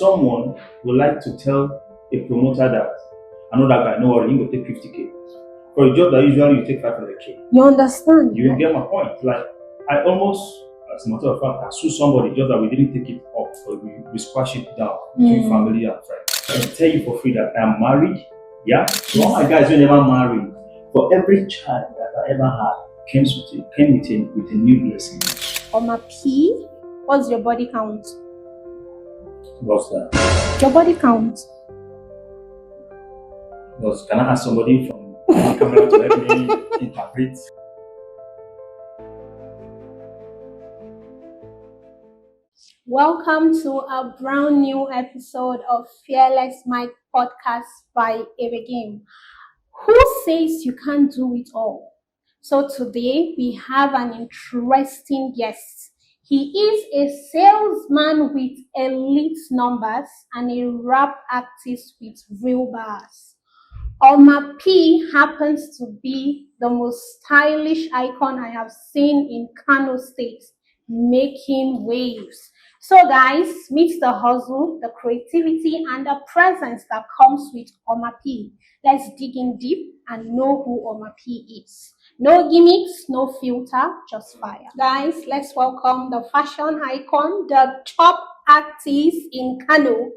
Someone would like to tell a promoter that I know that guy, no worry, you will take 50k. For a job that usually you take 500k. You understand? You will get my point. Like, I almost, as a matter of fact, I sue somebody just that we didn't take it up, or we squash it down between family and friends. I can tell you for free that I am married. Yeah? So all my guys were never married. For every child that I ever had came with a new blessing. Oma P, what's your body count? What's that? Your body count. Can I ask somebody from the camera to help me interpret? Welcome to a brand new episode of Fearless Mike Podcast by Game. Who says you can't do it all? So today we have an interesting guest. He is a salesman with elite numbers and a rap artist with real bars. Oma P happens to be the most stylish icon I have seen in Kano State, making waves. So guys, meet the hustle, the creativity, and the presence that comes with Oma P. Let's dig in deep and know who Oma P is. No gimmicks, no filter, just fire. Guys, let's welcome the fashion icon, the top artist in Kano,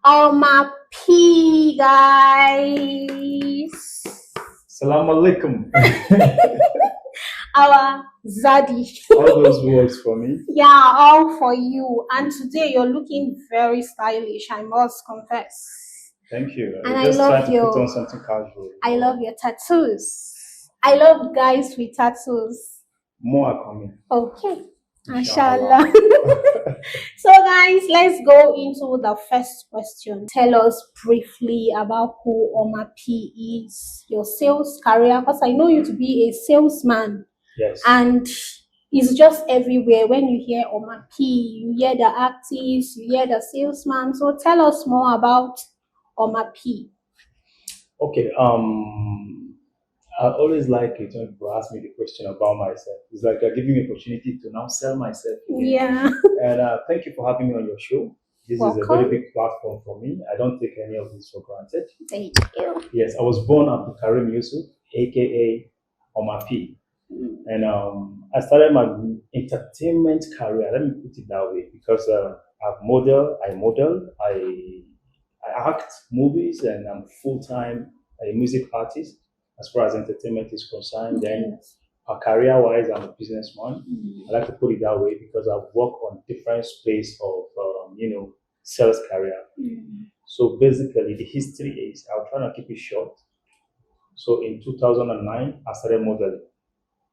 Oma P, guys. Salam alaikum. Our Zaddy. All those words for me. Yeah, all for you. And today you're looking very stylish, I must confess. Thank you. And I just love tried to put on something casual. I love your tattoos. I love guys with tattoos. More are coming. Okay. Inshallah. So guys, let's go into the first question. Tell us briefly about who Oma P is, your sales career, because I know you to be a salesman. Yes. And it's just everywhere. When you hear Oma P, you hear the artist, you hear the salesman. So tell us more about Oma P. Okay. I always like it when people ask me the question about myself. It's like you're giving me an opportunity to now sell myself again. Yeah. And thank you for having me on your show. This Welcome. is a very big platform for me. I don't take any of this for granted. Thank you. Yes, I was born Abdul Karim Yusuf, aka Oma P. And I started my entertainment career, let me put it that way, because I model, I act movies, and I'm full-time a music artist as far as entertainment is concerned. Then career-wise, I'm a businessman. I like to put it that way because I've worked on different space of, sales career. So basically, the history is, I'll try to keep it short. So in 2009, I started modeling.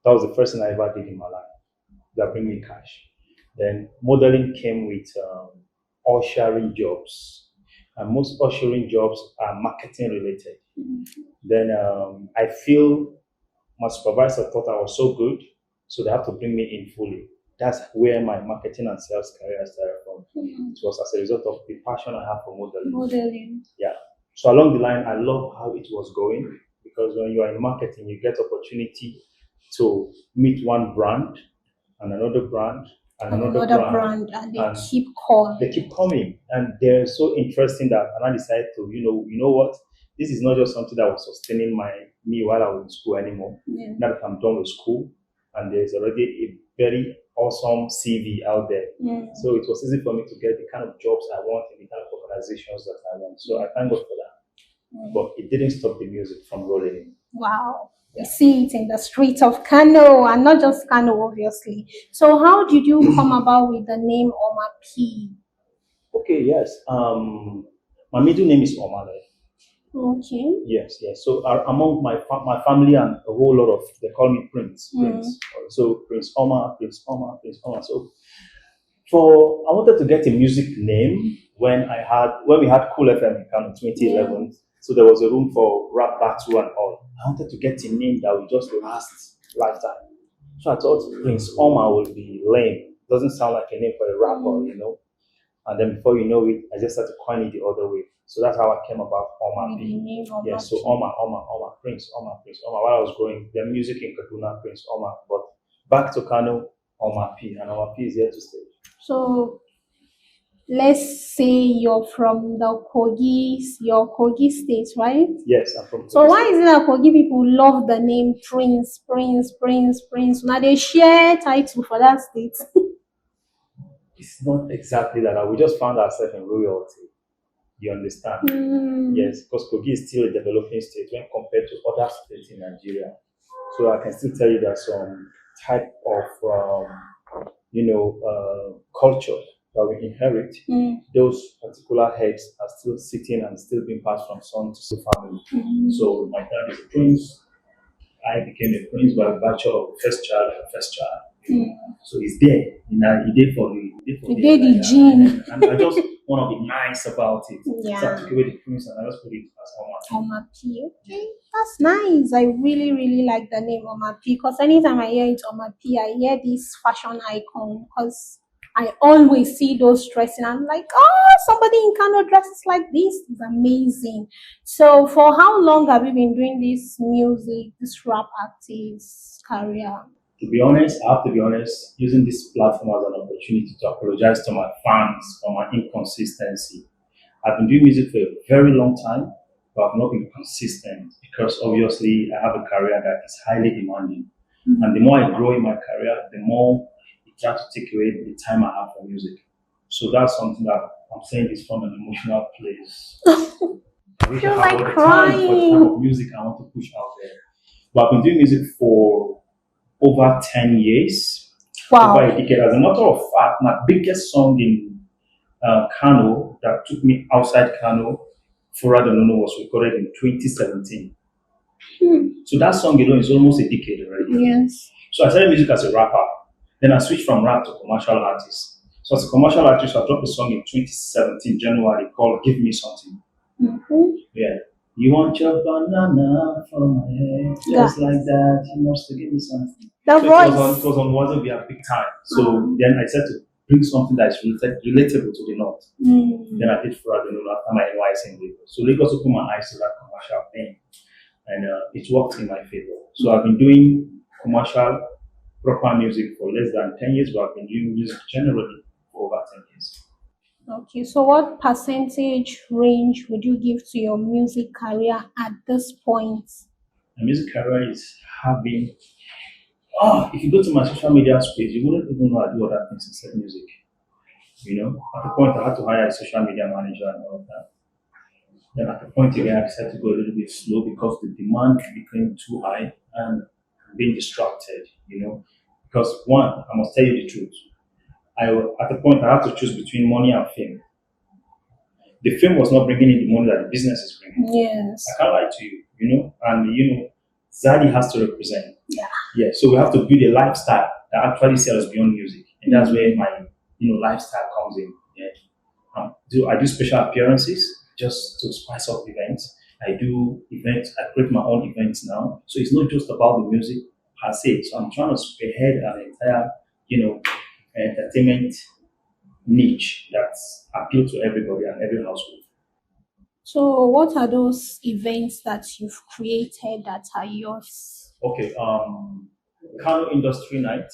That was the first thing I ever did in my life that bring me cash. Then modeling came with ushering jobs. And most ushering jobs are marketing related. Then I feel my supervisor thought I was so good, so they have to bring me in fully. That's where my marketing and sales career started from. It was as a result of the passion I have for modeling. Yeah. So along the line, I love how it was going, because when you are in marketing, you get opportunity to meet one brand and another brand and another brand, and they keep calling. They keep coming, and they're so interesting that I decided to, you know what? This is not just something that was sustaining me while I was in school anymore. Yeah. Now that I'm done with school, and there's already a very awesome CV out there. So it was easy for me to get the kind of jobs I want and the kind of organizations that I want. So I thank God for that. But it didn't stop the music from rolling in. Wow. You see it in the streets of Kano, and not just Kano, obviously. So how did you come about with the name Oma P? Okay, yes. My middle name is Omar. Okay. Yes. So among my family and a whole lot of, they call me Prince. So Prince Omar. So I wanted to get a music name when we had Cool FM in Kano 2011. So there was a room for rap battle and all. I wanted to get a name that would just last lifetime. So I thought Prince Omar would be lame. Doesn't sound like a name for a rapper, And then before you know it, I just started to coin it the other way. So that's how I came about Oma P. Yeah, so Oma, Prince Oma. While I was growing, the music in Kaduna, Prince Oma. But back to Kano, Oma P. And Oma P is here to stay. So let's say you're from the your Kogi state, right? Yes, I'm from So Kogi why State. is it that Kogi people love the name Prince, Prince, Prince, Prince? Now they share title for that state. It's not exactly that. We just found ourselves in royalty. You understand? Yes, because Kogi is still a developing state when compared to other states in Nigeria. So I can still tell you that some type of culture that we inherit, those particular heads are still sitting and still being passed from son to family. So my dad is a prince. I became a prince by virtue of first child and first child. So he's there. He did for the You did the gene. and I just want to be nice about it. Yeah. So I took away the prince and I just put it as Oma. Omapi. Okay, that's nice. I really, really like the name Omapi because anytime I hear it Omapi, I hear this fashion icon because I always see those dressing. I'm like, oh, somebody in Kano dresses like this. It's amazing. So, for how long have you been doing this music, this rap artist career? To be honest, I have to be honest, using this platform as an opportunity to apologize to my fans for my inconsistency. I've been doing music for a very long time, but I've not been consistent because obviously I have a career that is highly demanding. And the more I grow in my career, the more it tries to take away the time I have for music. So that's something that I'm saying is from an emotional place. I wish I You're had like all the time for the type crying. of music I want to push out there. But I've been doing music for over 10 years, over a Wow. decade. As a matter of fact, my biggest song in Kano that took me outside Kano, Fura the Nono, was recorded in 2017. So that song alone is almost a decade already. Yes. So I started music as a rapper. Then I switched from rap to commercial artist. So as a commercial artist, I dropped a song in 2017, January, called Give Me Something. Yeah. You want your banana from my head, just like that. You must give me something. The So voice. it was on Wasn't We Have Big Time. So then I said to bring something that is relatable to the North. Then I did for the North after my NYC in Lagos. So Lagos opened my eyes to that commercial thing. And it worked in my favor. So I've been doing commercial proper music for less than 10 years, but I've been doing music generally for over 10 years. Okay, so what percentage range would you give to your music career at this point? My music career is having, if you go to my social media space, you wouldn't even know I do other things except music. You know, at the point I had to hire a social media manager and all of that. Then at the point again, I decided to go a little bit slow because the demand became too high and being distracted, you know. Because one, I must tell you the truth. At the point I had to choose between money and fame. The fame was not bringing in the money that the business is bringing. Yes. I can't lie to you, you know. And Zaddy has to represent. Yeah. Yeah. So we have to build a lifestyle that actually sells beyond music, and that's where my lifestyle comes in. Yeah. I do special appearances just to spice up events. I do events. I create my own events now. So it's not just about the music per se. So I'm trying to spearhead an entire, entertainment niche that's appeal to everybody and every household. So what are those events that you've created that are yours? Okay. Kano Industry Night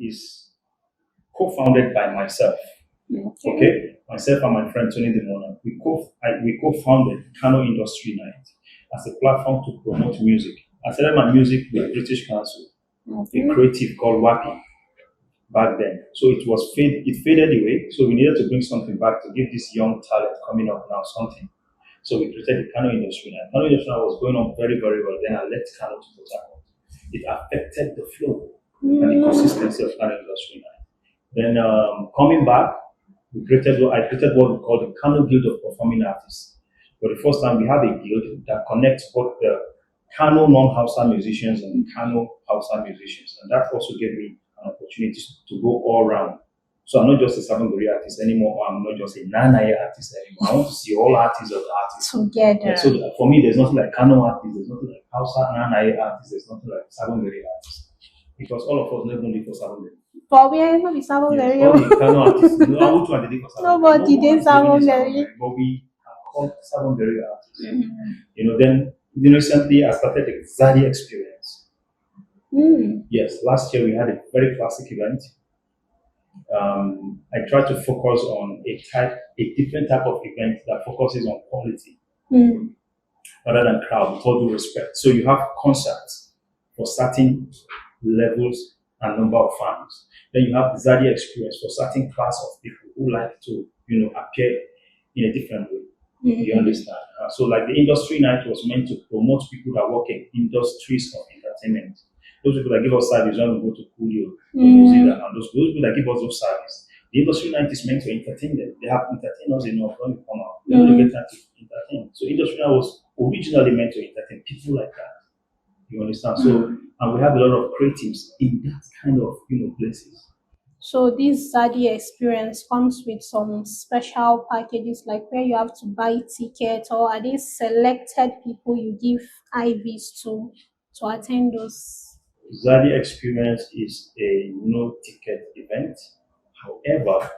is co-founded by myself. Okay, myself and my friend Tony Demona, we co-founded Kano Industry Night as a platform to promote music. I started my music with British Council, a creative called Wapi back then. So it faded away. So we needed to bring something back to give this young talent coming up now something. So we created the Kano Industry Night. Kano Industry Night was going on very, very well. Then I left Kano to Port Harcourt. It affected the flow and the consistency of Kano Industry Night. Then coming back, I created what we call the Kano Guild of Performing Artists. For the first time, we have a guild that connects both the Kano non-Hausa musicians and the Kano Hausa musicians. And that also gave me an opportunity to go all around. So I'm not just a Savangori artist anymore, or I'm not just a Nanaye artist anymore. I want to see all artists of the artists. Together. Yeah, so for me, there's nothing like Kano artists, there's nothing like Hausa Nanaye artists, there's nothing like Savangori artists. Because all of us never live for Savangori. But we are not the Savangori. Yes, all the Kano artists, which one did they for Savangori? Nobody did Savangori. But we are called Savangori artists. Then recently I started the Zaddy experience. Yes, last year we had a very classic event. I try to focus on a different type of event that focuses on quality rather than crowd, with all due respect. So you have concerts for certain levels and number of fans. Then you have the Zadia experience for certain class of people who like to, appear in a different way. You understand? So like the industry night was meant to promote people that work in industries of entertainment. Those people that give us service when we go to Coolio, and those people that give us those service. The industry night is meant to entertain them. They have entertainers enough when we come out. They don't get time to entertain. So industry night was originally meant to entertain people like that. You understand? So and we have a lot of creatives in that kind of places. So this Zadi experience comes with some special packages, like where you have to buy tickets, or are they selected people you give IVs to attend those? Zadi experience is a no ticket event. However,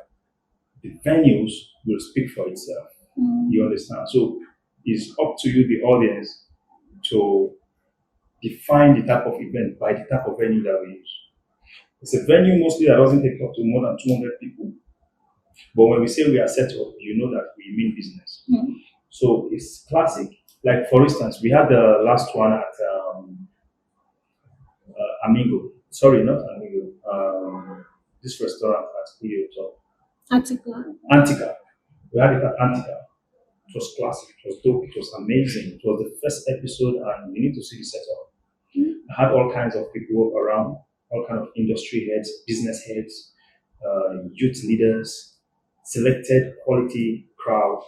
the venues will speak for itself. You understand? So it's up to you, the audience, to define the type of event by the type of venue that we use. It's a venue mostly that doesn't take up to more than 200 people. But when we say we are set up, you know that we mean business. So it's classic. Like for instance, we had the last one at Amigo. Sorry, not Amigo. This restaurant at Kuyo. Antica. We had it at Antica. It was classic. It was dope. It was amazing. It was the first episode, and you need to see the setup. I had all kinds of people around, all kinds of industry heads, business heads, youth leaders, selected quality crowd,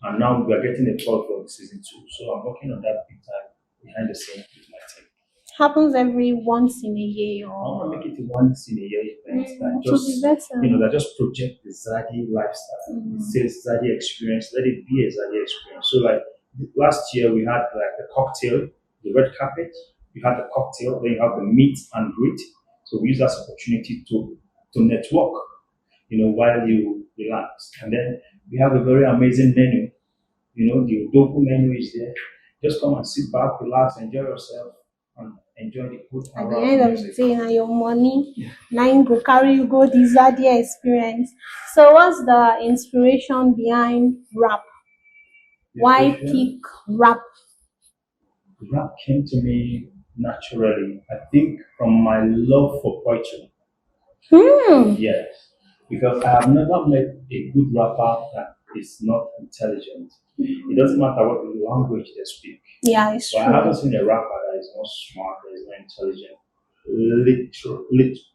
and now we are getting a call for season 2. So I'm working on that big time behind the scenes with my team. Happens every once in a year, I want to make it a once in a year event that just project the Zadi lifestyle. It says Zadi experience, let it be a Zadi experience. So like last year we had like the cocktail, the red carpet, you had the cocktail, then you have the meet and greet. So we use that opportunity to network, while you relax. And then we have a very amazing menu. The Udoku menu is there. Just come and sit back, relax, enjoy yourself, and enjoy the good. At the end of the day, now your money, now you go carry you go the Zadia experience. So what's the inspiration behind rap? Why pick rap? Rap came to me naturally. I think from my love for poetry. Yes, because I have never met a good rapper that is not intelligent. It doesn't matter what language they speak. Yeah, it's true. I haven't seen a rapper that is not smart, that is not intelligent.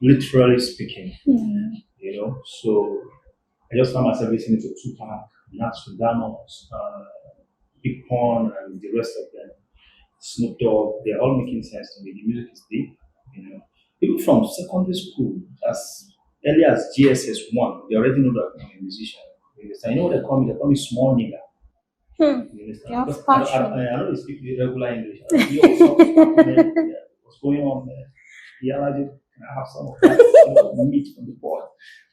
Literally speaking, So I just found myself listening to Tupac, Nostradamus, Big Pun, and the rest of them. Snoop Dogg, they're all making sense to me. The music is deep, People from secondary school, as early as GSS 1, they already know that I'm a musician. You understand? You know what they call me? They call me small nigga. You understand? I know they speak regular English. What's going on there? Yeah, can I have some of that meat from the pot?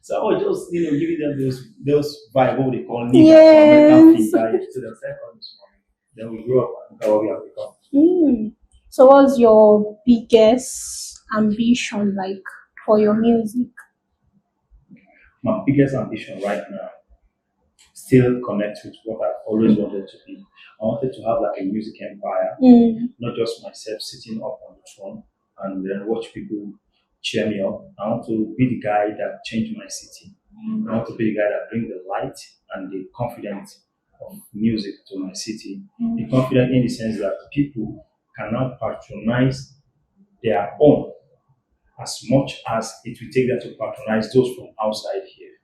So I was just giving them those vibe, what they call nigga, American feed diet. So they'll say, then we grew up and look at what we have become. So what's your biggest ambition like for your music? My biggest ambition right now still connects with what I've always wanted to be. I wanted to have like a music empire, not just myself sitting up on the throne and then watch people cheer me up. I want to be the guy that changed my city. I want to be the guy that brings the light and the confidence of music to my city. The confidence in the sense that people can now patronize their own as much as it will take them to patronize those from outside here.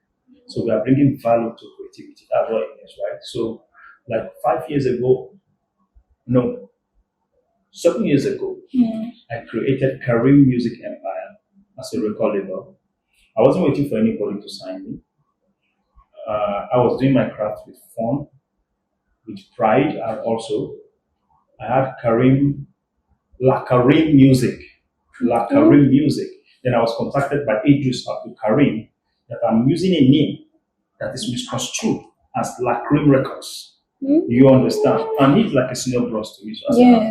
So we are bringing value to creativity. That's what it is, right? So like 7 years ago, I created Kareem Music Empire as a record label. I wasn't waiting for anybody to sign me. I was doing my craft with fun, with pride, and also I had Kareem Music. Then I was contacted by Idris Abdul Kareem that I'm using a name that is misconstrued as Kareem Records. You understand? And he's like a senior bros to me.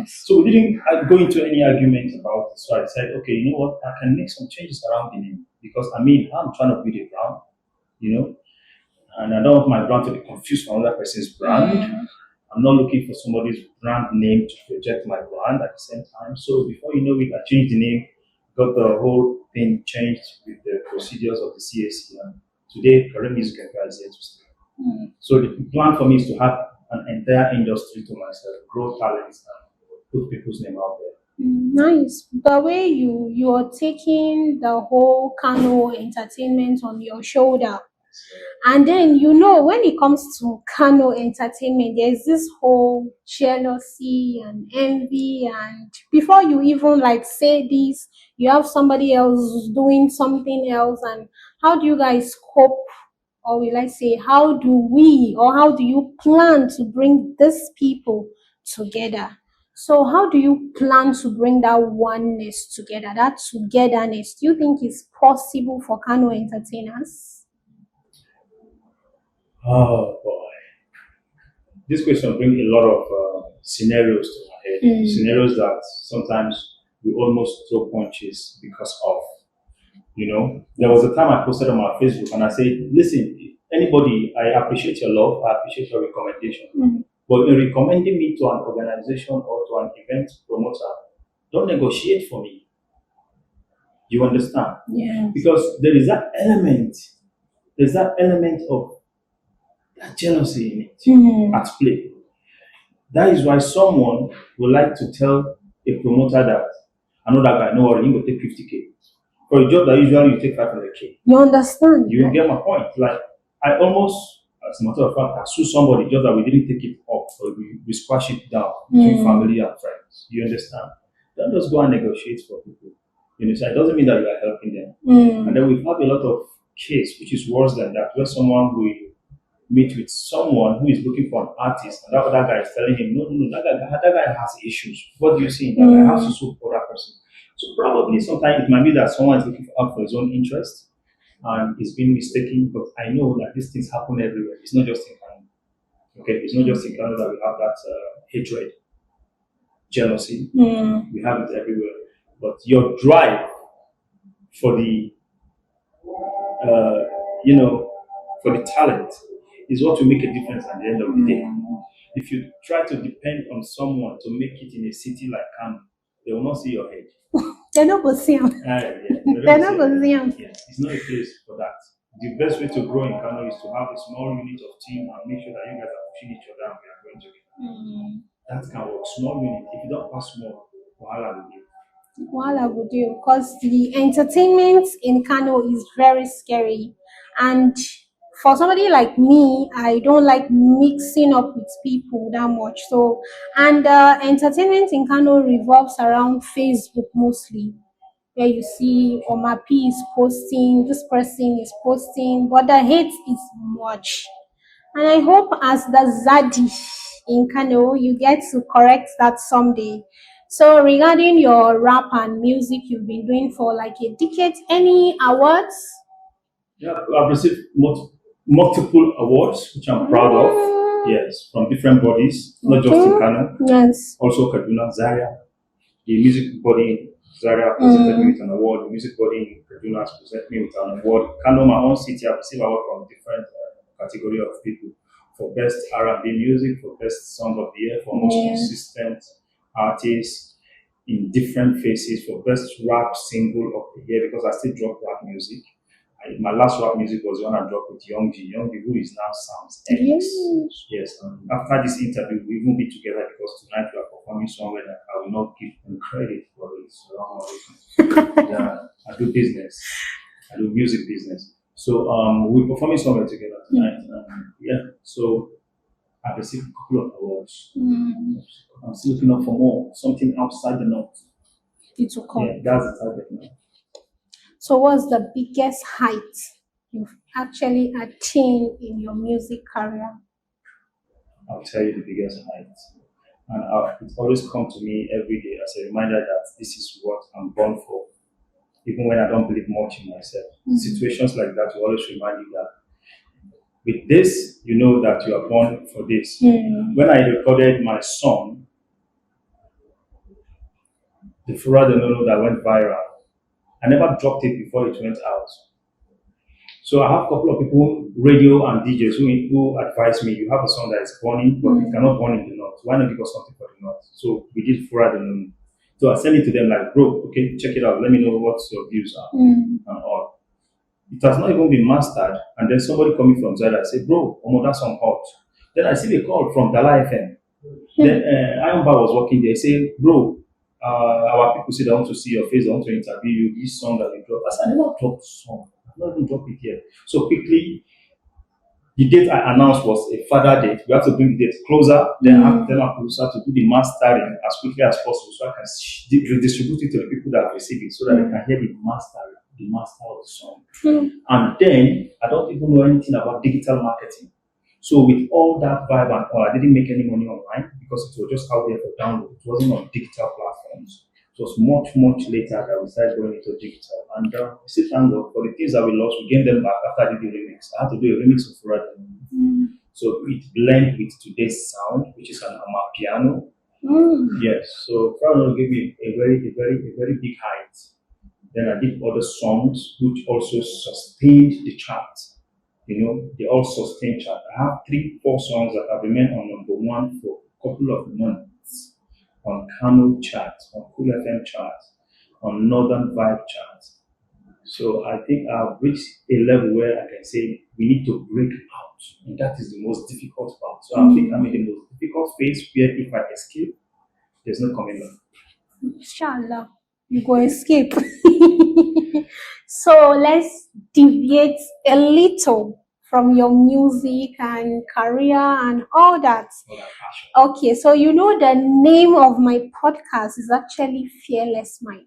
So we didn't go into any argument about it. So I said, okay, you know what? I can make some changes around the name. because I mean, I'm trying to build a brand, you know, and I don't want my brand to be confused with another person's brand. I'm not looking for somebody's brand name to project my brand at the same time. So before you know it, I changed the name, got the whole thing changed with the procedures of the CAC. And today, Career Music Empire is here to stay. So the plan for me is to have an entire industry to myself, grow talents, and put people's name out there. Nice. The way you're taking the whole Kano entertainment on your shoulder. And then when it comes to Kano entertainment, there's this whole jealousy and envy, and before you even like say this, you have somebody else doing something else. And how do you guys cope, or will I say, how do we, or how do you plan to bring these people together? So how do you plan to bring that oneness together, that togetherness? Do you think it's possible for Kano entertainers? Oh boy, this question brings a lot of scenarios to my head. Scenarios that sometimes we almost throw punches because of. There was a time I posted on my Facebook and I said, listen, anybody, I appreciate your love, I appreciate your recommendation. But in recommending me to an organization or to an event promoter, don't negotiate for me. You understand? Yeah. Because there's that element of that jealousy in it at play. That is why someone would like to tell a promoter that I know that guy, no worry, you will take 50K. For a job that usually you take 500K. You understand? You will get my point. Like, I almost, as a matter of fact, I sue somebody just that we didn't take it up, or we squash it down between family and friends. You understand? Don't just go and negotiate for people. You understand? It doesn't mean that you are helping them. And then we have a lot of case, which is worse than that, where someone will meet with someone who is looking for an artist, and that other guy is telling him, no, that guy has issues. What do you see in that guy? Has to sue for that person. So probably sometimes it might be that someone is looking out for his own interest and is being mistaken, but I know that these things happen everywhere. It's not just in Canada. Okay, it's not just in Canada that we have that hatred, jealousy. We have it everywhere. But your drive for the, for the talent is what will make a difference at the end of the day. If you try to depend on someone to make it in a city like Kano, they will not see your head. They're not going to see them. They're not going to see them. Yeah, it's not a place for that. The best way to grow in Kano is to have a small unit of team and make sure that you guys are pushing each other and we are going together. That can work. Small unit. If you don't pass small, wahala will do. Wahala will do, because the entertainment in Kano is very scary. And for somebody like me, I don't like mixing up with people that much. So, and entertainment in Kano revolves around Facebook mostly, where you see Omapi is posting, this person is posting, but the hate is much. And I hope as the Zadi in Kano, you get to correct that someday. So regarding your rap and music you've been doing for like a decade, any awards? Yeah, I've received multiple awards, which I'm proud of. Yes, from different bodies, not just in Kano. Yes. Also Kaduna, Zaria. The music body in Zaria presented me with an award. The music body in Kaduna has presented me with an award. Kano, my own city, I've received award from different category of people. For best R&B music, for best song of the year, for most consistent artist in different phases, for best rap single of the year, because I still drop rap music. My last rap music was the one I dropped with Young G, who is now Sounds X. Yes. After this interview, we won't be together because tonight we are performing somewhere that I will not give them credit for it. So, yeah, I do business. I do music business. So we're performing somewhere together tonight. So I've received a couple of awards. I'm still looking up for more, something outside the north. It will come. Yeah, that's the target now. So what's the biggest height you've actually attained in your music career? I'll tell you the biggest height. And it's always come to me every day as a reminder that this is what I'm born for. Even when I don't believe much in myself. Situations like that will always remind you that with this, you know that you are born for this. When I recorded my song, the Fura de Nono that went viral, I never dropped it before it went out. So I have a couple of people, radio and DJs, who advise me, you have a song that is burning, but it cannot burn in the north. Why not give us something for the north? So we did Fura the Noon. So I sent it to them like, bro, okay, check it out. Let me know what your views are and all. It has not even been mastered. And then somebody coming from Zara said, bro, that song hot. Then I see a call from Dala FM. Then Ironbar was working there. Say, bro, our people say they want to see your face, they want to interview you. This song that you dropped. I said, I never dropped the song. I've not even dropped it yet. So quickly, the date I announced was a further date. We have to bring the date closer. Then I have to tell my producer to do the mastering as quickly as possible so I can distribute it to the people that have received it so that they can hear the master of the song. And then I don't even know anything about digital marketing. So with all that vibe and all, I didn't make any money online because it was just out there for download. It wasn't on digital platforms. It was much, much later that we started going into digital. And we still thank God for the things that we lost, we gained them back after I did the remix. I had to do a remix of Fura. So it blended with today's sound, which is an amapiano. Yes, so Fura gave me a very big height. Then I did other songs which also sustained the chart. They all sustained chart. I have 3-4 songs that have remained on number 1 for a couple of months. On Camel chart, on Cool FM chart, on Northern Vibe chart. So I think I've reached a level where I can say we need to break out. And that is the most difficult part. So I think I'm in the most difficult phase where if I escape, there's no coming back. Inshallah, you go escape. So let's deviate a little from your music and career and all that. Okay, so the name of my podcast is actually Fearless Mike.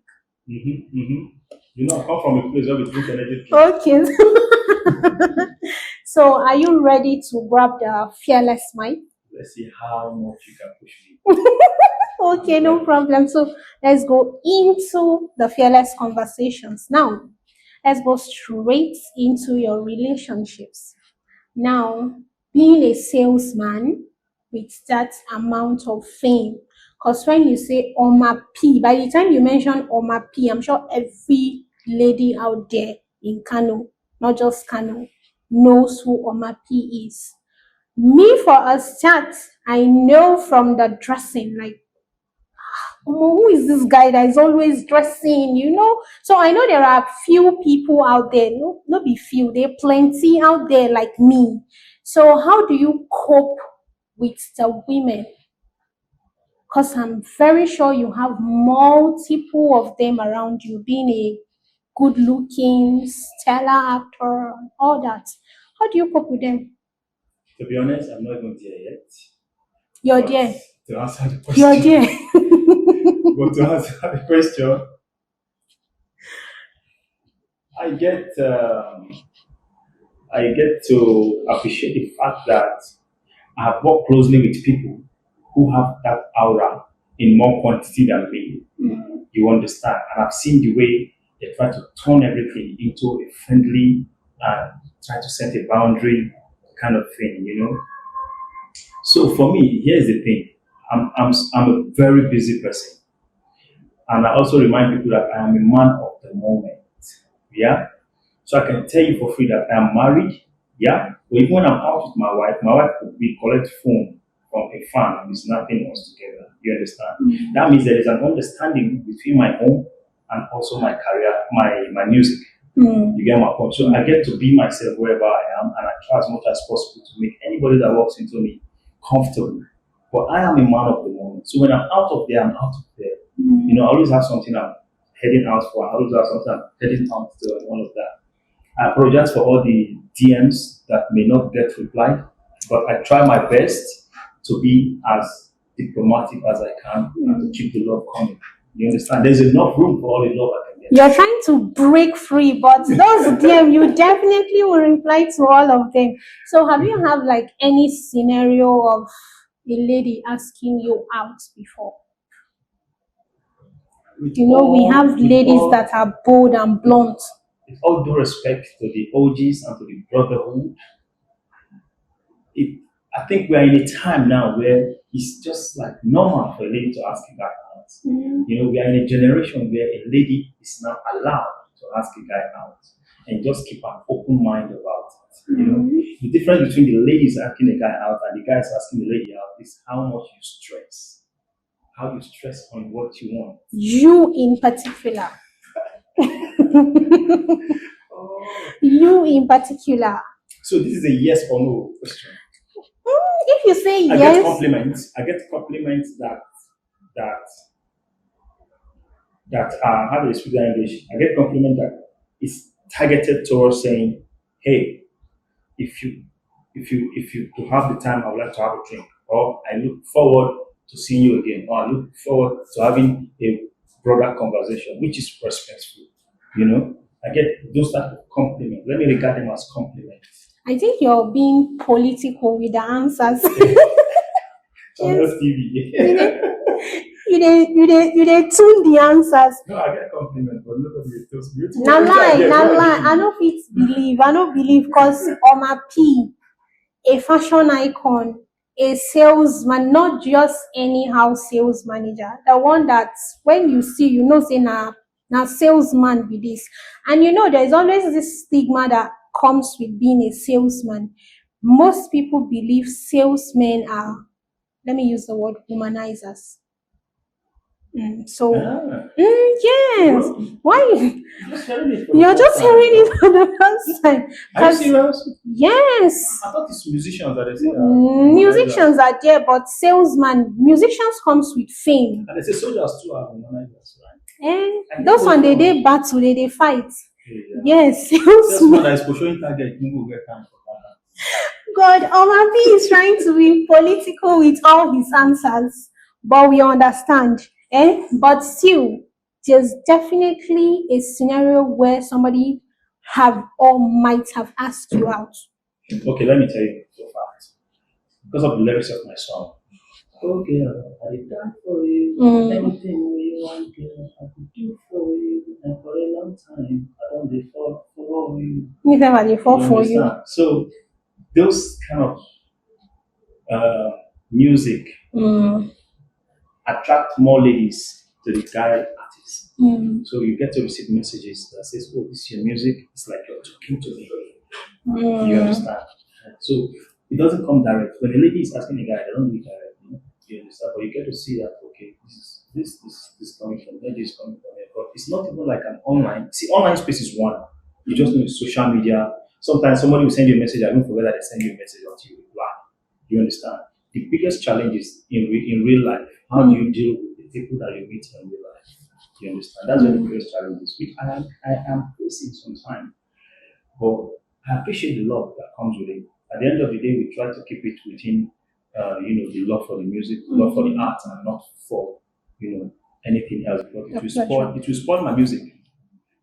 I come from a place where we drink energy. Okay. So are you ready to grab the Fearless Mike? Let's see how much you can push me. Okay, no problem. So let's go into the fearless conversations. Now, let's go straight into your relationships. Now, being a salesman with that amount of fame, because when you say Oma P, by the time you mention Oma P, I'm sure every lady out there in Kano, not just Kano, knows who Oma P is. Me, for a start, I know from the dressing, like, who is this guy that is always dressing, So I know there are few people out there, not be few, there are plenty out there like me. So how do you cope with the women? Because I'm very sure you have multiple of them around you, being a good-looking, stellar actor, all that. How do you cope with them? To be honest, I'm not even there yet. You're there. To answer the question. You're there. But to answer the question, I get to appreciate the fact that I have worked closely with people who have that aura in more quantity than me. You understand? And I've seen the way they try to turn everything into a friendly, try to set a boundary kind of thing, So for me, here's the thing. I'm a very busy person. And I also remind people that I am a man of the moment. Yeah? So I can tell you for free that I am married. Yeah? But even when I'm out with my wife could be collect phone from a fan and is snapping us together. You understand? That means there is an understanding between my home and also my career, my music. You get my point? So I get to be myself wherever I am, and I try as much as possible to make anybody that walks into me comfortable. But I am a man of the moment. So when I'm out of there, I'm out of there. I always have something I'm heading out for. I always have something I'm heading out to, and all of that. I apologize for all the DMs that may not get replied, but I try my best to be as diplomatic as I can and to keep the love coming. You understand? There's enough room for all the love I can get. You're trying to break free, but those DM, you definitely will reply to all of them. So have you have like any scenario of a lady asking you out before? We have ladies that are bold and blunt. With all due respect to the OGs and to the brotherhood, I think we are in a time now where it's just like normal for a lady to ask you back out. We are in a generation where a lady is not allowed to ask a guy out and just keep an open mind about it. You know, the difference between the ladies asking a guy out and the guys asking the lady out is how much you stress. How you stress on what you want. You in particular. You in particular. So this is a yes or no question. If you say I yes, get compliments. I get compliments that how do you speak that English? I get compliment that is targeted towards saying, hey, if you to have the time, I would like to have a drink, or I look forward to seeing you again, or I look forward to having a broader conversation, which is respectful. You know, I get those type of compliments. Let me regard them as compliments. I think you're being political with the answers. Yes. TV. You dey tune the answers. No, I get compliments, but nobody tells me. Na lie. I no fit believe. I no believe because Oma P, a fashion icon, a salesman, not just anyhow sales manager. The one that when you see, you know, say na salesman be this. And you know, there's always this stigma that comes with being a salesman. Most people believe salesmen are, let me use the word, humanizers. Yes. Why? You're just hearing it for the first time. Are you serious? Yes. I thought it's musicians that they say. Musicians are there, but musicians comes with fame. And they say soldiers too are humanizers, right? Those one they battle, they fight. Yeah. Yes. Salesman that is pursuing target, you will get time for that. God, Omapi is trying to be political with all his answers, but we understand. But still, there's definitely a scenario where somebody have or might have asked you out. Okay, let me tell you for fact. Because of the lyrics of my song. Okay, I done for you. Anything you want, I could do for you. And for a long time, I don't dey fall for you. You never dey fall for you. So those kind of music attract more ladies to the guy artists. So you get to receive messages that says, "Oh, this is your music. It's like you're talking to me." You understand? So it doesn't come direct. When a lady is asking a guy, they don't do it directly. You understand? But you get to see that okay, this is coming from there, this is coming from there. But it's not even like an online. See, online space is one. You just know social media. Sometimes somebody will send you a message. I don't forget that they send you a message until you reply. You understand? The biggest challenge is in real life. How do you deal with the people that you meet in real life? You understand? That's where the biggest challenge is, which I am facing sometimes. But I appreciate the love that comes with it. At the end of the day, we try to keep it within, the love for the music, love for the art, and not for, anything else. Because it will spoil my music.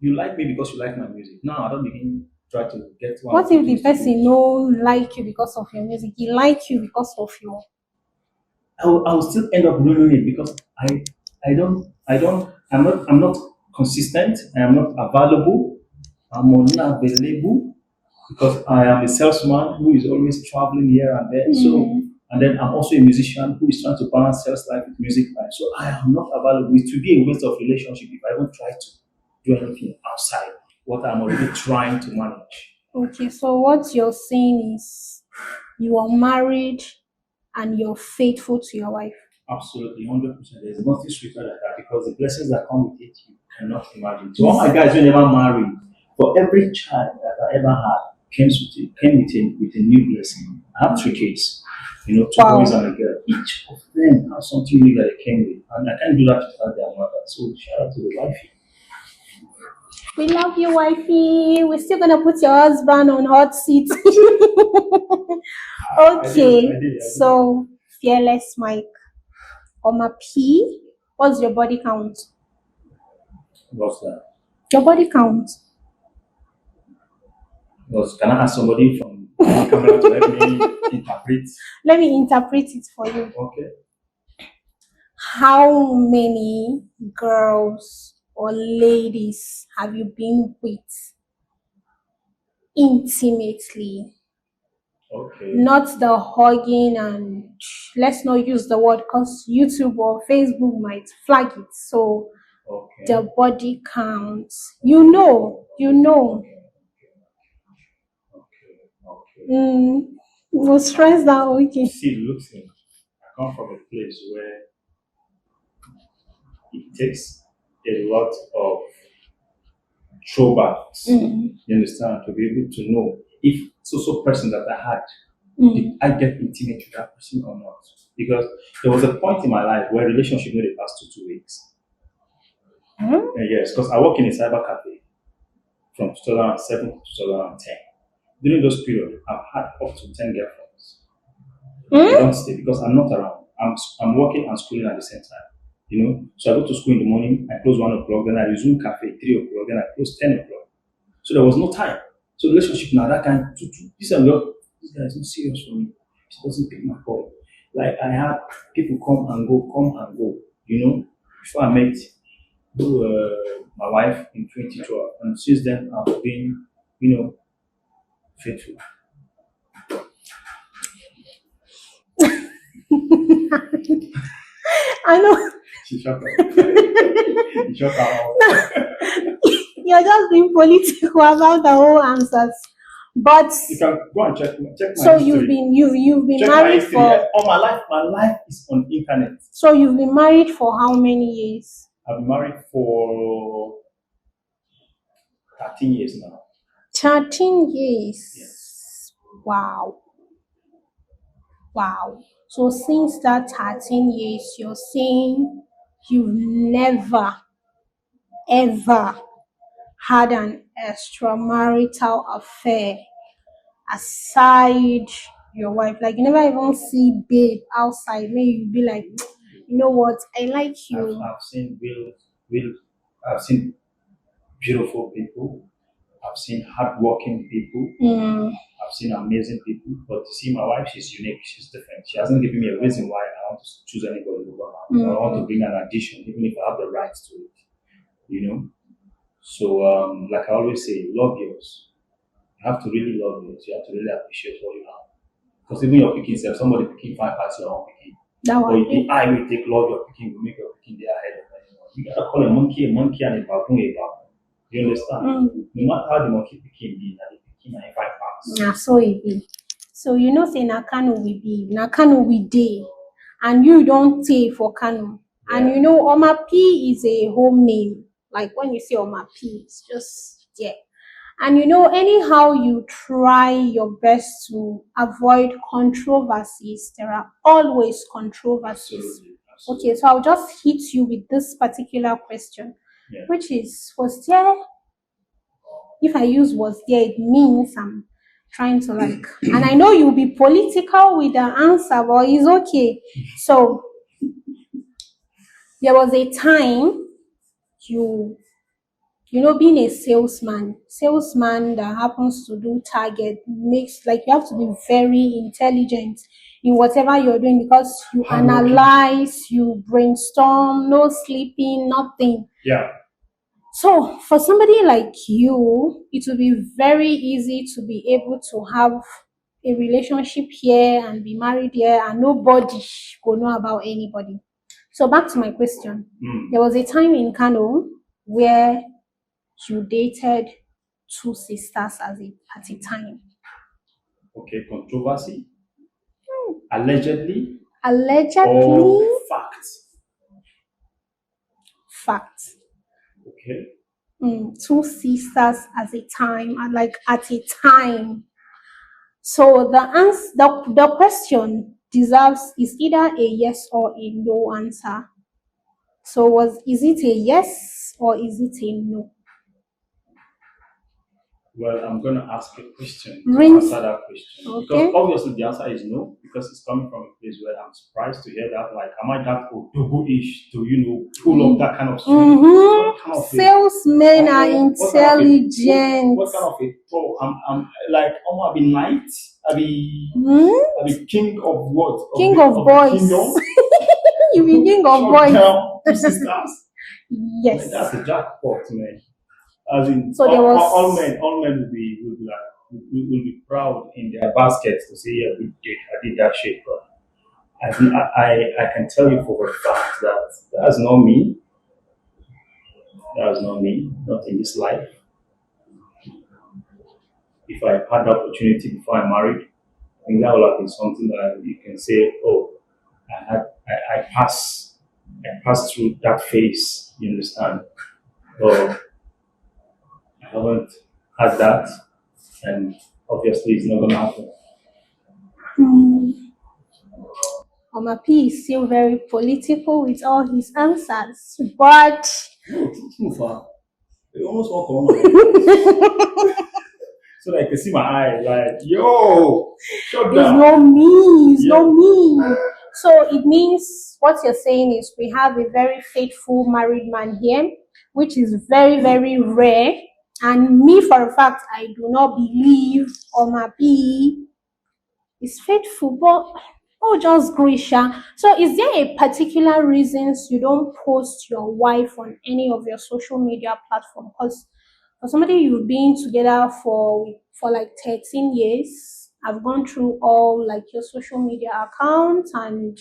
You like me because you like my music. Now I don't begin try to get one. What if the person no like you because of your music? He like you because of your. I will still end up ruining it because I'm not consistent. I am not available. I'm unavailable because I am a salesman who is always traveling here and there. So, and then I'm also a musician who is trying to balance sales life with music life. So I am not available. It will be a waste of relationship if I don't try to do anything outside what I'm already trying to manage. Okay, so what you're saying is you are married and you're faithful to your wife. Absolutely, 100%. There's nothing sweeter than that because the blessings that come with it, you cannot imagine. So all my guys who never married, for every child that I ever had, came with a new blessing. I have 3 kids, two boys and a girl. Each of them has something new that they came with, and I can't do that without their mother. So shout out to the wifey. We love you, wifey. We're still gonna put your husband on hot seat. Okay, I did. So fearless Mike. Oma P, what's your body count? What's that? Your body count. Can I ask somebody from the camera to help me interpret? Let me interpret it for you. Okay. How many girls or ladies have you been with intimately? Okay. Not the hugging and let's not use the word because YouTube or Facebook might flag it. So Okay. the body counts. You know. Okay. No stress that okay. See, look, I come from a place where it takes a lot of throwbacks. You understand? To be able to know if so person that I had, did I get intimate with that person or not? Because there was a point in my life where relationship nearly lasted 2 weeks. Yes, because I work in a cyber cafe from 2007 to 2010. During those periods, I've had up to 10 girlfriends. They don't stay because I'm not around. I'm working and schooling at the same time. So I go to school in the morning, I close 1 o'clock, then I resume cafe 3 o'clock, then I close 10 o'clock. So there was no time. So relationship now that kind this guy is not serious for me. She doesn't pick my call. Like I had people come and go. Before I met my wife in 2012, and since then I've been, faithful. I know. She shut up. She shut up. You're just being political about the whole answers. But You can go and check my so history. you've been Check married my for all my life is on internet. so you've been married for how many years? I've been married for 13 years now. 13 years. Yes. Wow. So since that 13 years, you're saying you've never ever had an extramarital affair aside your wife. Like you never even see babe outside. Maybe you be like, you know what, I like you. I've seen I've seen beautiful people. I've seen hardworking people. I've seen amazing people. But to see my wife, she's unique. She's different. She hasn't given me a reason why I want to choose anybody over her. I want to bring an addition, even if I have the rights to it. So, like I always say, love yours. You have to really love yours. You have to really appreciate what you have. Because even your picking self, somebody picking 5 parts your own picking. But the eye will take love your picking, will make your picking there ahead of anyone. You gotta call a monkey and a baboon a baboon. You understand? No matter how the monkey picking be, the picking are 5 parts. Yeah, so it be. So say na Kano we be, na Kano we dey, and you don't say for Kano. Yeah. And Oma P is a home name. Like when you say Oma P, it's just yeah. And anyhow you try your best to avoid controversies, there are always controversies. Absolutely. Okay, so I'll just hit you with this particular question, which is, was there? If I use was there, it means I'm trying to and I know you'll be political with the answer, but it's okay. So there was a time being a salesman that happens to do target makes you have to be very intelligent in whatever you're doing because you analyze, you brainstorm, no sleeping, nothing. Yeah. So for somebody like you, it will be very easy to be able to have a relationship here and be married here and nobody will know about anybody. So back to my question. There was a time in Kano where you dated 2 sisters at a time. Okay, controversy? Allegedly? Or fact. Okay. 2 sisters at a time, at a time. So the question is either a yes or a no answer. So is it a yes or is it a no? Well, I'm going to ask a question to answer that question. Okay. Because obviously the answer is no, because it's coming from a place where I'm surprised to hear that. Like, am I that odogo-ish to, pull up that kind of string? What kind of salesmen are intelligent. What kind of a talk? I'm like, I'll be knight. I'll be king of what? King of boys. You be king of boys. Sisters. Yes. Like, that's a jackpot, man. As in, so all men will be proud in their baskets to say, yeah, I did that shit. But I can tell you for a fact that that's not me. That's not me, not in this life. If I had the opportunity before I married, I think that would have been something that you can say, oh, I passed through that phase, you understand? But I haven't had that, and obviously it's not gonna happen. Hmm. Oma P is still very political with all his answers, but No, too far. You almost walk on so that I can see my eyes, like, yo, shut it's down. not me, it's Yeah. not me. So it means what you're saying is we have a very faithful married man here, which is very, very rare. And me, for a fact, I do not believe Oma P is faithful, but oh, just Grisha. So, is there a particular reasons you don't post your wife on any of your social media platform? Because for somebody you've been together for like 13 years, I've gone through all like your social media accounts and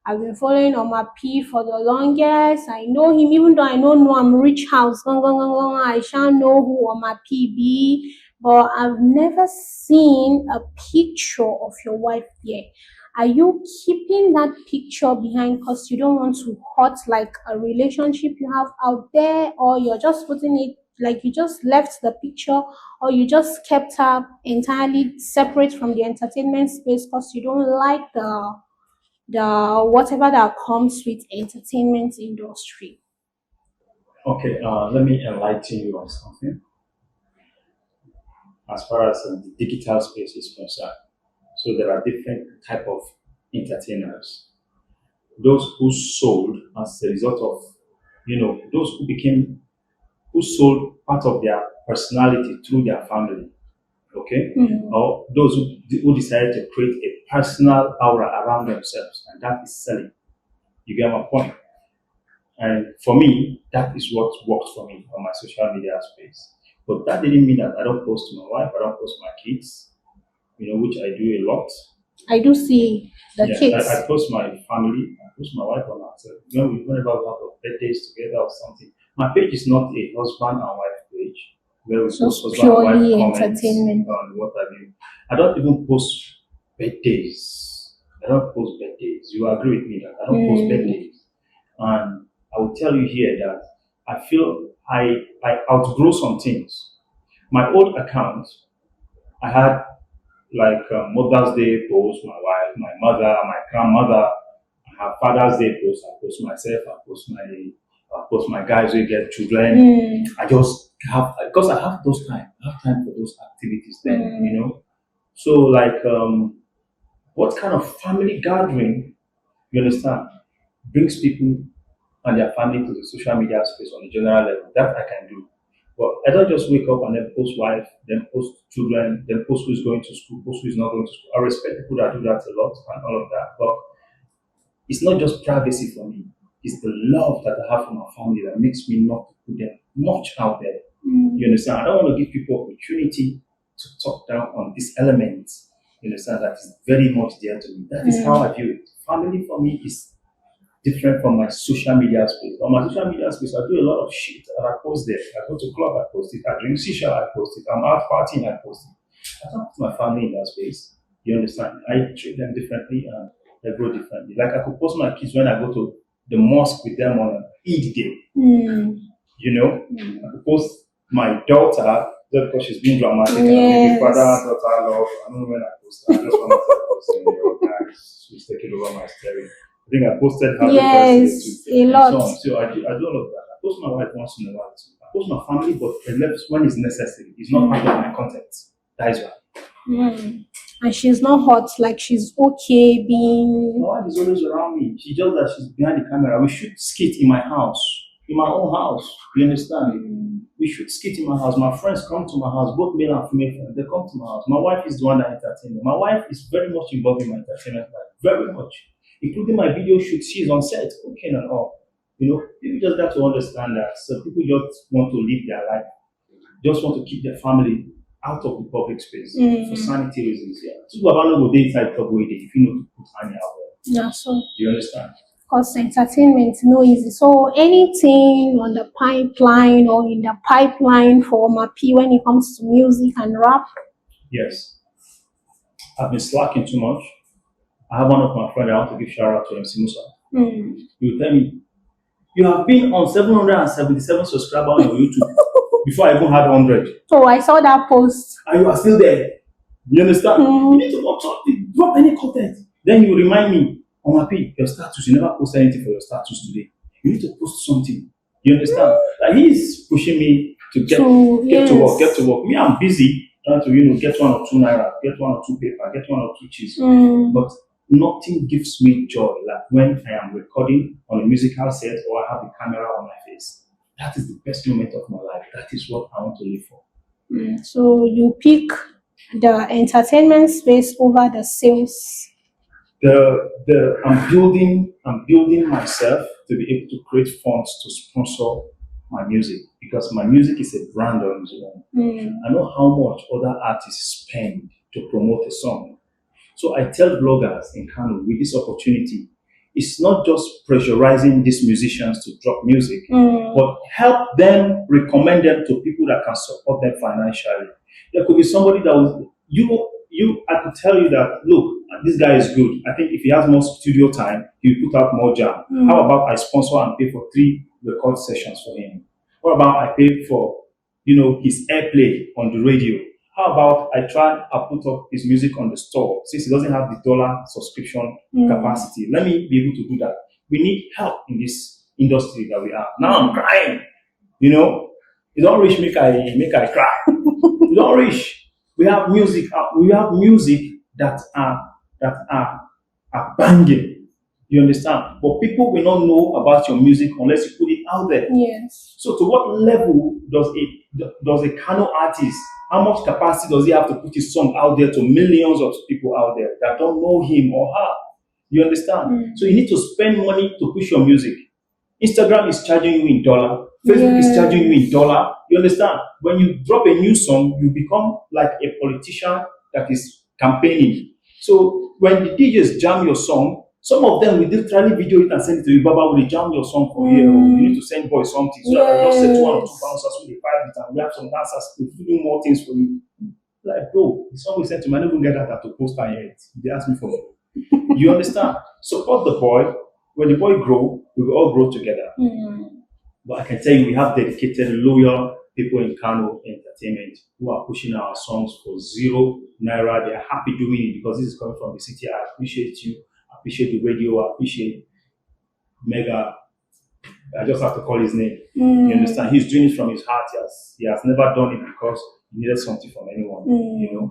I've been following Oma P for the longest. I know him, even though I don't know I'm rich house. I shall know who Oma P be, but I've never seen a picture of your wife there. Are you keeping that picture behind because you don't want to hurt like a relationship you have out there, or you're just putting it like you just left the picture, or you just kept her entirely separate from the entertainment space because you don't like the whatever that comes with entertainment industry? Okay, let me enlighten you on something as far as the digital space is concerned. So there are different type of entertainers. Those who sold as a result of, those who sold part of their personality through their family, okay? Or those who decided to create a personal aura around themselves, and that is selling. You get my point? And for me, that is what worked for me on my social media space. But that didn't mean that I don't post to my wife, I don't post to my kids, which I do a lot. I do see the Yes, kids. I post my family, I post my wife on that. Whenever we have birthdays together or something. My page is not a husband and wife page where we So post it's husband and wife purely comments entertainment. on what have you. I don't even post birthdays. I don't post birthdays. You agree with me that I don't post birthdays. And I will tell you here that I feel I outgrow some things. My old account, I had like Mother's Day post, my wife, my mother, my grandmother. I have Father's Day post. I post myself. I post my guys who get children. I just have because I have those time. I have time for those activities. Then. So like, what kind of family gathering you understand brings people and their family to the social media space on a general level. That I can do. But I don't just wake up and then post wife, then post children, then post who's going to school, post who's not going to school. I respect people that do that a lot and all of that. But it's not just privacy for me. It's the love that I have for my family that makes me not put them much out there. You understand? I don't want to give people opportunity to talk down on this element. You understand? That is very much dear to me. That is how I view it. Family for me is different from my social media space. On my social media space, I do a lot of shit and I post there. I go to club, I post it. I drink shisha, I post it. I'm out partying, I post it. I don't put my family in that space. You understand? I treat them differently and they grow differently. Like I could post my kids when I go to the mosque with them on Eid day. I could post my daughter just because she's being dramatic. Maybe father, daughter, love. I don't know when I post her. I just want to post guys, she's taking over my steering. I think I posted her a lot. So I do all of that. I post my wife once in a while too. I post my family, but when it's necessary. It's not part of my content. That is why. And she's not hot, like she's okay being. My wife is always around me. She just that she's behind the camera. We shoot skit in my house, in my own house. You understand? We shoot skit in my house. My friends come to my house, both male and female friends. They come to my house. My wife is the one that entertains me. My wife is very much involved in my entertainment life. Very much. Including my video shoot, she's on set, cooking and all. People just got to understand that. So people just want to live their life, just want to keep their family out of the public space for sanity reasons. Yeah. So we have no go inside public if you know to put money out there. Yeah, so do you understand? Because entertainment is no easy. So anything on the pipeline or in the pipeline for Mapi when it comes to music and rap? Yes, I've been slacking too much. I have one of my friends, I want to give shout out to MC Musa. He will tell me, you have been on 777 subscribers on your YouTube before I even had 100. So I saw that post. And you are still there. You understand? You need to drop any content. Then you remind me, on my page, your status, you never post anything for your status today. You need to post something. You understand? Like he's pushing me to get to work. Me, I'm busy trying to, get 1 or 2 naira, get 1 or 2 paper, get 1 or 2 cheese. But nothing gives me joy like when I am recording on a musical set or I have the camera on my face. That is the best moment of my life. That is what I want to live for. So you pick the entertainment space over the sales. I'm building myself to be able to create funds to sponsor my music because my music is a brand on its own. I know how much other artists spend to promote a song. So I tell bloggers in Kano with this opportunity, it's not just pressurizing these musicians to drop music, but help them, recommend them to people that can support them financially. There could be somebody that was, I could tell you that, look, this guy is good. I think if he has more studio time, he'll put out more jam. How about I sponsor and pay for 3 record sessions for him? What about I pay for, his airplay on the radio? How about I try and put up his music on the store since he doesn't have the dollar subscription capacity? Let me be able to do that. We need help in this industry that we are. Now I'm crying. You don't reach make I cry. You don't reach. We have music. We have music that are banging. You understand? But people will not know about your music unless you put it out there. Yes. So to what level does a Kano artist, how much capacity does he have to put his song out there to millions of people out there that don't know him or her? You understand? So you need to spend money to push your music. Instagram is charging you in dollar. Facebook is charging you in dollar. You understand? When you drop a new song, you become like a politician that is campaigning. So when the DJs jam your song, some of them will literally video it and send it to you. Baba, will jam your song for you? You need to send boy something. So I just say 2 or 2 bouncers with the 5 it and we have some dancers to do more things for you. Like, bro, the song we sent to me, I don't even get that to post on yet. They ask me for it. You understand? Support the boy. When the boy grow, we will all grow together. But I can tell you, we have dedicated, loyal people in Kano Entertainment who are pushing our songs for 0 naira. They are happy doing it because this is coming from the city. I appreciate you. I appreciate the radio. I appreciate Mega. I just have to call his name. You understand? He's doing it from his heart. He has never done it because he needed something from anyone.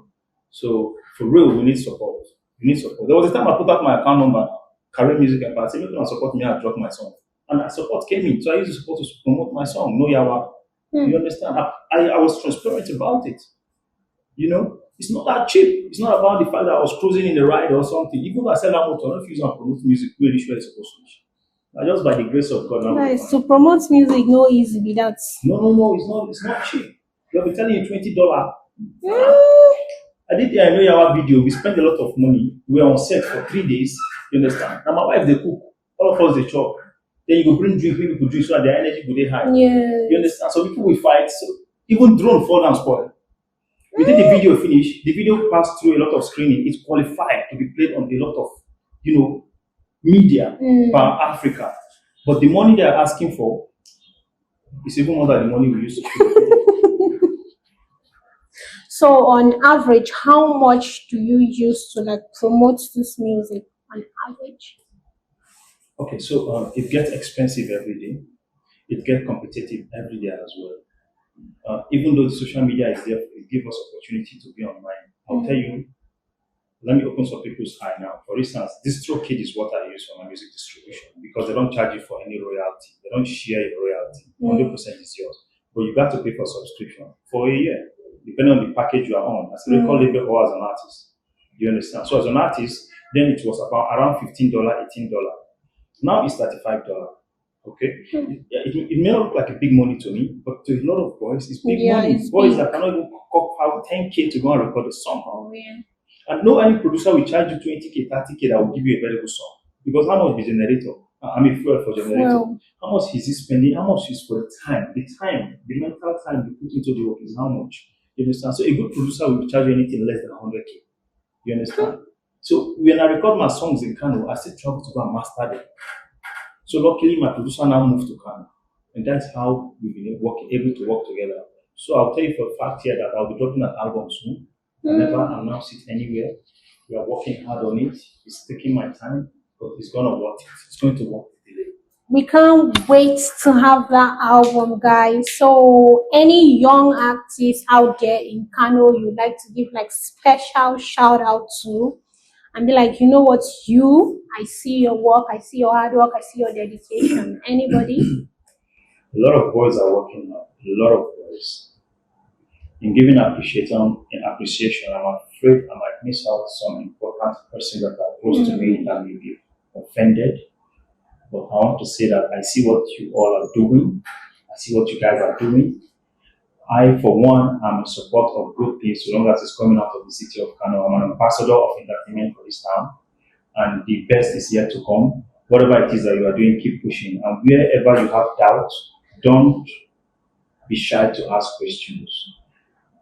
So for real, we need support. We need support. There was a time I put out my account number, Career Music and Party. If you want to support me, I drop my song. And that support came in. So I used the support to promote my song, No Yawa. You understand? I was transparent about it. It's not that cheap. It's not about the fact that I was cruising in the ride or something. Even though I said that motor, I don't use and promote music, really sure it's supposed to. Just by the grace of God. Nice. To promote music, no easy be that. No, it's not cheap. They'll be telling you $20. I did the I Know Yawa video. We spent a lot of money. We were on set for 3 days. You understand? And my wife, they cook. All of us, they chop. Then you go bring drink, people could drink so that their energy could be high. You understand? So people will fight. So even drone fall and spoil. We did the video finish. The video passed through a lot of screening. It's qualified to be played on a lot of, media per Africa. But the money they are asking for is even more than the money we used to pay. So on average, how much do you use to promote this music on average? Okay, so it gets expensive every day. It gets competitive every day as well. Even though the social media is there, it gives us opportunity to be online. I'll tell you, let me open some people's eye now. For instance, DistroKid is what I use for my music distribution because they don't charge you for any royalty. They don't share your royalty. 100% is yours. But you got to pay for subscription for a year, depending on the package you are on. As a record label or as an artist. You understand? So as an artist, then it was about around $15, $18. Now it's $35. Okay? It may not look like a big money to me, but to a lot of boys, it's big money. It's boys that cannot even cop out 10K to go and record a song. And no any producer will charge you 20K, 30K that will give you a very good song. Because how much the generator? I mean, fuel for generator. Well, How much is he spending? How much is for the time? The mental time you put into the work is how much. You understand? So a good producer will charge you anything less than 100K. You understand? So when I record my songs in Kano, I still travel to go and master them. So luckily, my producer now moved to Kano, and that's how we've been able to work together. So I'll tell you for a fact here that I'll be dropping an album soon. Whenever I'm now sit anywhere, we are working hard on it. It's taking my time, but it's gonna work. It's going to work. we can't wait to have that album, guys. So, any young artists out there in Kano you'd like to give like special shout out to, and be like, you know what, I see your work, I see your hard work, I see your dedication. Anybody? A lot of boys are working now. A lot of boys. In giving appreciation, I'm afraid I might miss out some important person that are close to me that may be offended. But I want to say that I see what you all are doing. I see what you guys are doing. I, for one, am in support of good things so long as it's coming out of the city of Kano. I'm an ambassador of entertainment for this town, and the best is yet to come. Whatever it is that you are doing, keep pushing. And wherever you have doubts, don't be shy to ask questions.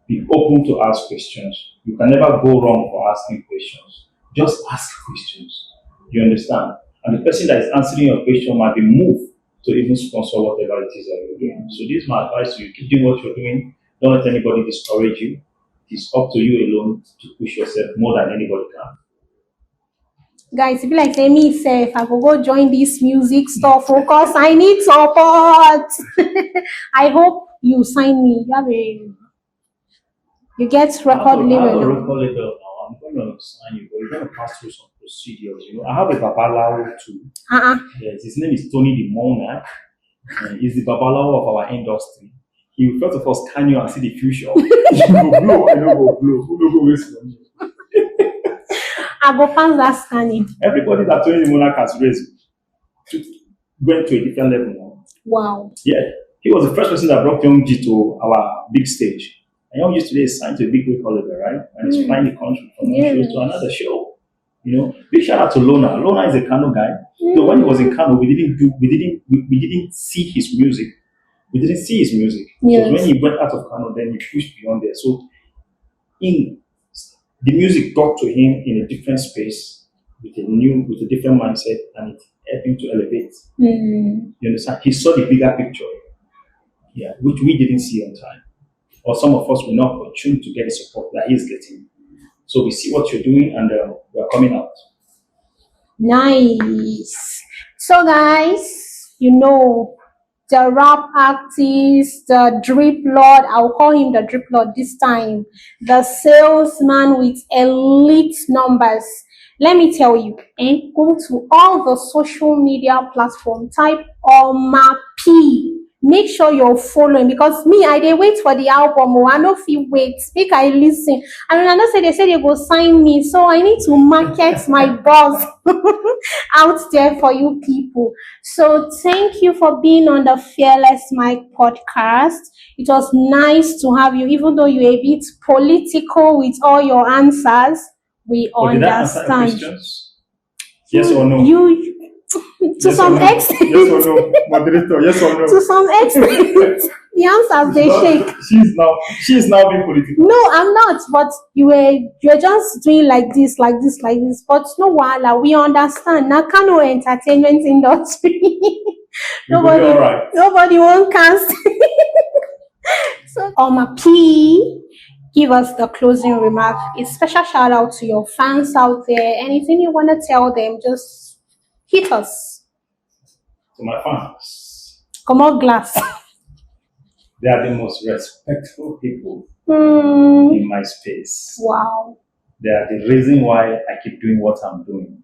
Be open to ask questions. You can never go wrong for asking questions. Just ask questions. You understand? And the person that is answering your question might be moved to even sponsor whatever it is that you're doing. So this is my advice to you. Keep doing what you're doing. Don't let anybody discourage you. It's up to you alone to push yourself more than anybody can. Guys, if you like say me say if I go join this music stuff, of course I need support. I hope you sign me. You get record I have a label. record label now. I'm going to sign you, but you're going to pass through some procedures. You know, I have a babalawo too. Yes, his name is Tony the Mona. He's the babalawo of our industry. He will first of all scan you and see the future. You go blow, I no go blow. Who no go waste money? I go pass that scanning. Everybody that Tony the Monarch has raised went to a different level now. Wow. Yeah, he was the first person that brought Young G to our big stage. And Young G today is signed to a big record label, right? And he's flying the country from one show to another show. You know, big shout out to Lona. Lona is a Kano guy. So when he was in Kano, we didn't see his music. We didn't see his music. Yes. So when he went out of Kano, then he pushed beyond there. So the music got to him in a different space with a different mindset, and it helped him to elevate. You understand? He saw the bigger picture, yeah, which we didn't see on time, or some of us were not opportune to get the support that he's getting. So we see what you're doing, and we're coming out. Nice. So, guys, you know, the rap artist, the drip lord, I'll call him the drip lord this time, the salesman with elite numbers. Let me tell you, go to all the social media platforms, type Oma P. Make sure you're following, because me, I dey wait for the album. I no fit wait. Make I listen. I mean, I know say they go sign me, so I need to market my buzz out there for you people. So thank you for being on the Fearless Mike podcast. It was nice to have you, even though you're a bit political with all your answers. We Did I answer your understand. questions? Yes or no? You to Yes some or no? extent. Yes or no? Moderator, yes or no? To some extent, the answers they shake. She is now being political. No, I'm not. But you're just doing like this, like this, like this. But no, wala, we understand. Now, Kano entertainment industry. Nobody won't cast. So, P, give us the closing remark. A special shout out to your fans out there. Anything you want to tell them, just hit us. To my fans, Come on, glass. they are the most respectful people in my space. Wow. They are the reason why I keep doing what I'm doing.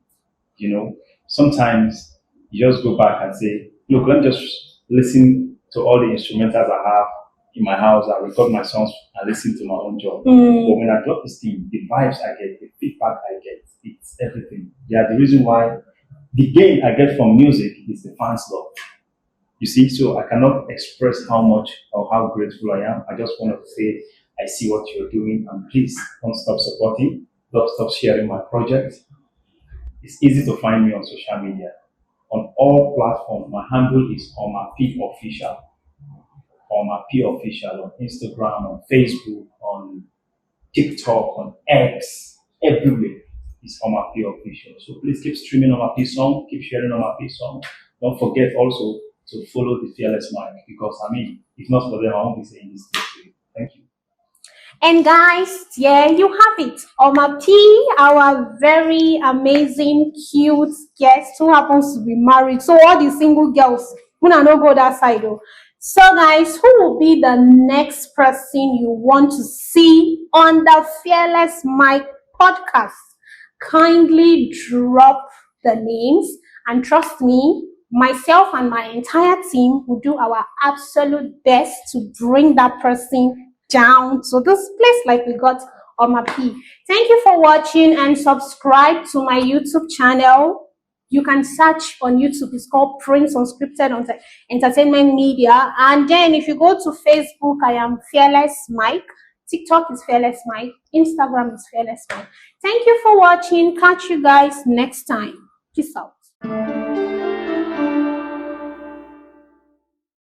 You know, sometimes you just go back and say, look, let me just listen to all the instrumentals I have in my house. I record my songs and listen to my own job. But when I drop this thing, the vibes I get, the feedback I get, it's everything. They are the reason why the gain I get from music is the fans' love. You see, so I cannot express how much or how grateful I am. I just want to say, I see what you're doing, and please don't stop supporting, don't stop sharing my project. It's easy to find me on social media. On all platforms, my handle is Omapi Official. Omapi Official on Instagram, on Facebook, on TikTok, on X, everywhere. It's Omapi Official. So please keep streaming Omapi song, keep sharing Omapi song. Don't forget also to follow the Fearless Mind because if not for them, I won't be saying this thing to you. Thank you. And guys, yeah, you have it. Oma P, our very amazing, cute guest who happens to be married. So all the single girls, who not go that side though. So guys, who will be the next person you want to see on the Fearless Mike podcast? Kindly drop the names and trust me, myself and my entire team will do our absolute best to bring that person down to this place like we got on my P. Thank you for watching and subscribe to my YouTube channel. You can search on YouTube. It's called Prince Unscripted Entertainment Media. And then if you go to Facebook, I am Fearless Mike. TikTok is Fearless Mike. Instagram is Fearless Mike. Thank you for watching. Catch you guys next time. Peace out.